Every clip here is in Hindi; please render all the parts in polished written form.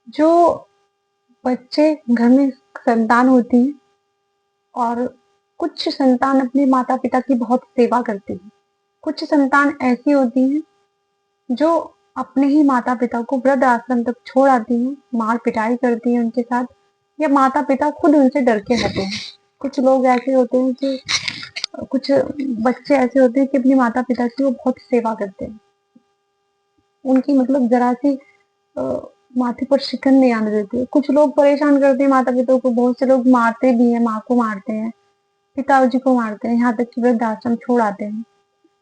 जो बच्चे घर में संतान होती है और कुछ संतान अपने माता-पिता की बहुत सेवा करती है। कुछ संतान ऐसी होती हैं जो अपने ही माता-पिता को वृद्ध आश्रम तक छोड़ आती हैं, मार-पिटाई करती हैं उनके साथ या माता-पिता खुद उनसे डर के रहते हैं। कुछ लोग ऐसे होते हैं कि कुछ बच्चे ऐसे होते हैं कि अपने माता-पिता की वो बहुत सेवा करते हैं। उनकी मतलब ज़रा-सी अ, माथे पर शिकन नहीं आने देते। कुछ लोग परेशान करते हैं माता-पिता को, बहुत से लोग मारते भी हैं, माँ को मारते हैं, पिताजी को मारते हैं, यहाँ तक कि वृद्धाश्रम छोड़ आते हैं।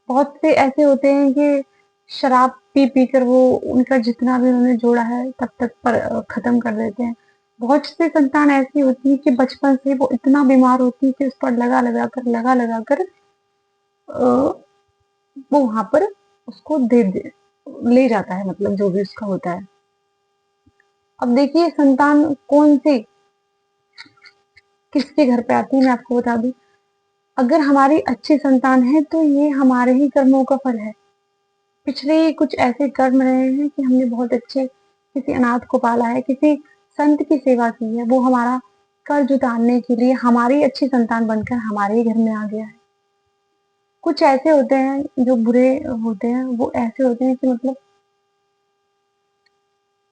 बहुत से ऐसे होते हैं कि शराब पी-पी कर वो उनका जितना भी उन्होंने जोड़ा है तब तक खत्म कर देते हैं। बहुत सी संतान ऐसी होती है कि बचपन से वो इतना बीमार होती है कि उस पर लगा-लगा कर वो वहाँ पर उसको दे दे ले जाता है मतलब जो भी उसका होता है। अब देखिए संतान कौन-सी किसके घर पे आती है मैं आपको बता दूँ। अगर हमारी अच्छी संतान है तो ये हमारे ही कर्मों का फल है। पिछले कुछ ऐसे कर्म रहे हैं कि हमने बहुत अच्छे किसी अनाथ को पाला है, किसी संत की सेवा की है, वो हमारा कर्ज उतारने के लिए हमारी अच्छी संतान बनकर हमारे ही घर में आ गया है। कुछ ऐसे होते हैं जो बुरे होते हैं, वो ऐसे होते हैं कि मतलब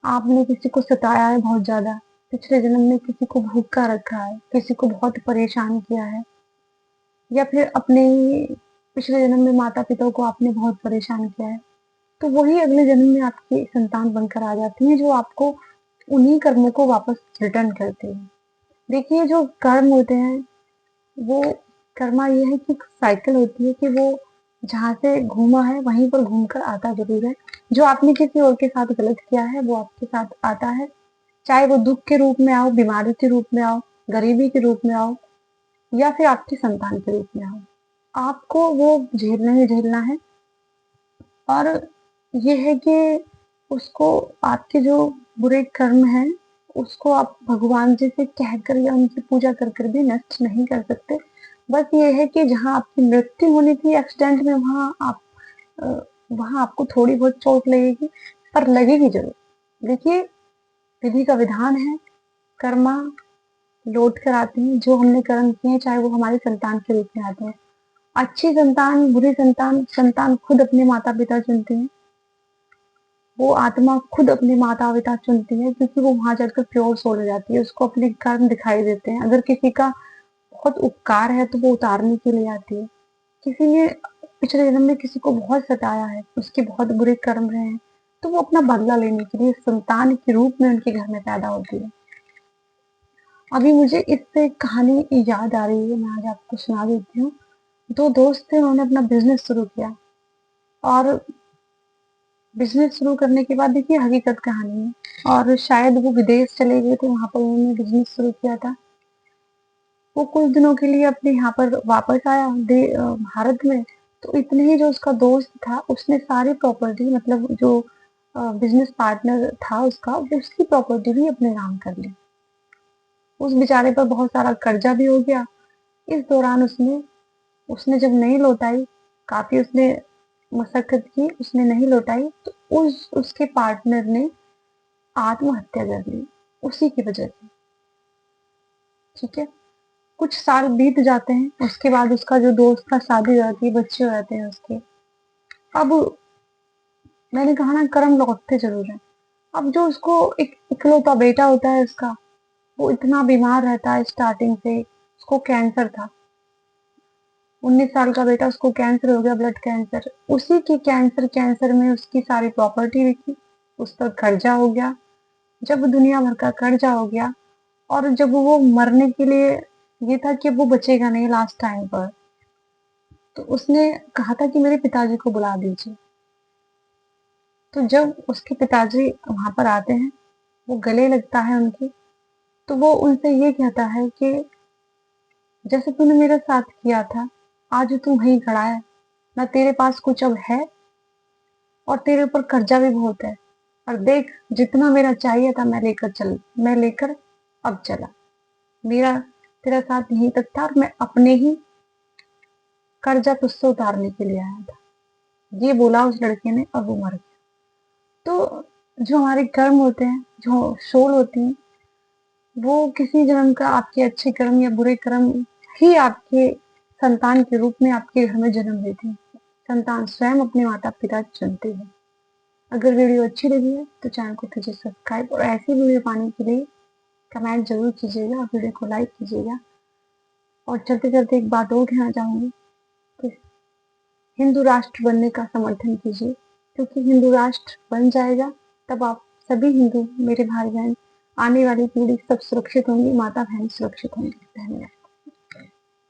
आपने किसी को सताया है बहुत ज़्यादा, पिछले जन्म में किसी को भूखा रखा है, किसी को बहुत परेशान किया है या फिर अपने ही पिछले जन्म में माता-पिता को आपने बहुत परेशान किया है। तो वही अगले जन्म में आपकी संतान बनकर आ जाती है जो आपको उन्हीं कर्मों को वापस रिटर्न करती है। देखिए जो कर्म होते हैं वो कर्मा ये है कि साइकिल होती है कि वो जहाँ से घूमा है वहीं पर घूम कर आता ज़रूर है। जो आपने किसी और के साथ गलत किया है वो आपके साथ आता है। चाहे वो दुःख के रूप में आओ, बीमारी के रूप में आओ, गरीबी के रूप में आओ या फिर आपकी संतान के रूप में आओ। आपको वो झेलना ही झेलना है और ये है कि उसको आपके जो बुरे कर्म हैं, उसको आप भगवान जी से कहकर या उनकी पूजा कर कर भी नष्ट नहीं कर सकते। बस ये है कि जहाँ आपकी मृत्यु होनी थी एक्सीडेंट में अ, वहाँ आपको थोड़ी बहुत चोट लगेगी, पर लगेगी ज़रूर। देखिए, विधि का विधान है, कर्मा लौट कर आते हैं, जो हमने कर्म किए हैं, चाहे वो हमारी संतान के रूप में आते हैं। अच्छी संतान, बुरी संतान, संतान खुद अपने माता-पिता चुनती है। वो आत्मा खुद अपने माता-पिता चुनती है क्योंकि वो वहाँ जाकर प्योर सोल हो जाती है, उसको अपने कर्म दिखाई देते हैं। अगर किसी का बहुत उपकार है तो वो उतारने के लिए आती है। किसी ने पिछले जन्म में किसी को बहुत सताया है, उसके बहुत बुरे कर्म रहे हैं, तो वो अपना बदला लेने के लिए संतान के रूप में उनके घर में पैदा होती है। अभी मुझे इससे एक कहानी याद आ रही है, मैं आज आपको सुना देती हूँ। 2 दोस्त थे, उन्होंने अपना बिज़नेस शुरू किया और बिज़नेस शुरू करने के बाद देखिए हकीकत कहानी है और शायद वो विदेश चले गए थे, वहाँ पर उन्होंने बिज़नेस शुरू किया था। वो कुछ दिनों के लिए अपने यहाँ पर वापस आया भारत में, तो इतने ही जो उसका दोस्त था, उसने सारी प्रॉपर्टी मतलब जो बिज़नेस पार्टनर था उसका, वो उसकी प्रॉपर्टी भी अपने नाम कर ली। उस बेचारे पर बहुत सारा कर्जा भी हो गया। इस दौरान उसने उसने जब नहीं लौटाई, काफ़ी उसने मशक्कत की, उसने नहीं लौटाई, तो उसके पार्टनर ने आत्महत्या कर ली, उसी की वजह से, ठीक है? कुछ साल बीत जाते हैं, उसके बाद उसका जो दोस्त का शादी हो जाती है, बच्चे हो जाते हैं उसके। अब मैंने कहा ना कर्म लौटते ज़रूर हैं। अब जो उसको एक इकलौता बेटा होता है उसका, वो इतना बीमार रहता है स्टार्टिंग से, उसको कैंसर था। 19 साल का बेटा उसको कैंसर हो गया, ब्लड कैंसर। उसी के कैंसर में उसकी सारी प्रॉपर्टी बिकी, उस पर कर्जा हो गया। जब दुनिया भर का कर्जा हो गया और जब वो मरने के लिए ये था कि वो बचेगा नहीं लास्ट टाइम पर, तो उसने कहा था कि मेरे पिताजी को बुला दीजिए। तो जब उसके पिताजी वहाँ पर आते हैं, वो गले लगता है उनके, तो वो उनसे ये कहता है कि जैसे तूने मेरा साथ किया था, आज तू वहीं खड़ा है, ना तेरे पास कुछ अब है और तेरे ऊपर कर्जा भी बहुत है। और देख जितना मेरा चाहिए था मैं लेकर अब चला। मेरा तेरा साथ यहीं तक था और मैं अपने ही कर्जा तुझसे उतारने के लिए आया था। ये बोला उस लड़के ने और वो मर गया। तो जो हमारे कर्म होते हैं, जो सोल होती है, वो किसी जन्म का आपके अच्छे कर्म या बुरे कर्म ही आपके संतान के रूप में आपके घर में जन्म देते हैं। संतान स्वयं अपने माता-पिता चुनते हैं। अगर वीडियो अच्छी लगी है तो चैनल को कीजिए सब्सक्राइब और ऐसी वीडियो पाने के लिए कमेंट ज़रूर कीजिएगा और वीडियो को लाइक कीजिएगा। और चलते-चलते एक बात और कहना चाहूँगी कि हिंदू राष्ट्र बनने का समर्थन कीजिए, क्योंकि हिंदू राष्ट्र बन जाएगा तब आप सभी हिंदू मेरे भाई-बहन, आने वाली पीढ़ी सब सुरक्षित होंगी, माता-बहन सुरक्षित होंगी। धन्यवाद।